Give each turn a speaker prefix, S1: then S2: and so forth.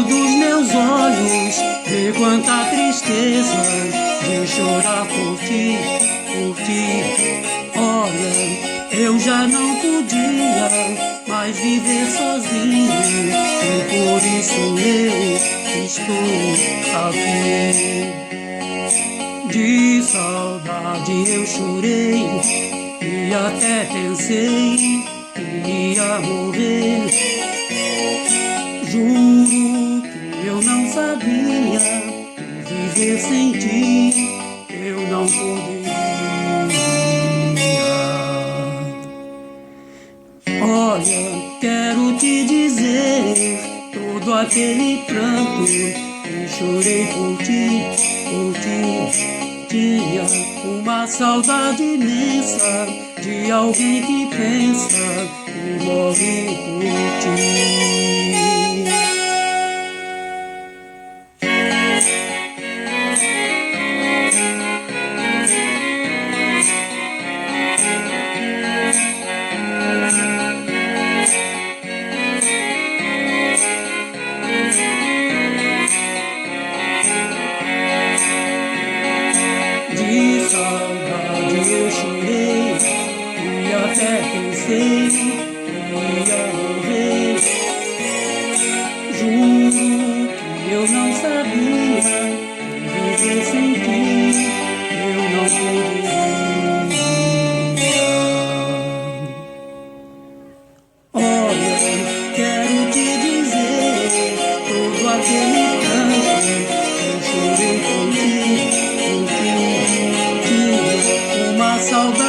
S1: dos meus olhos, vê quanta tristeza de chorar por ti, por ti. Olha, eu já não podia mais viver sozinho, e por isso eu estou aqui. De saudade eu chorei e até pensei que ia morrer. Juro que eu não sabia que viver sem ti eu não poderia. Olha, quero te dizer todo aquele pranto que chorei por ti, por ti. Tinha uma saudade imensa de alguém que pensa e morre por ti. De saudade eu chorei e até pensei que ia morrer. Juro que eu não sabia que viver sem ti eu não poderia. Olha, quero te dizer todo aquele canto que eu chorei por ti, por ti. Uma saudade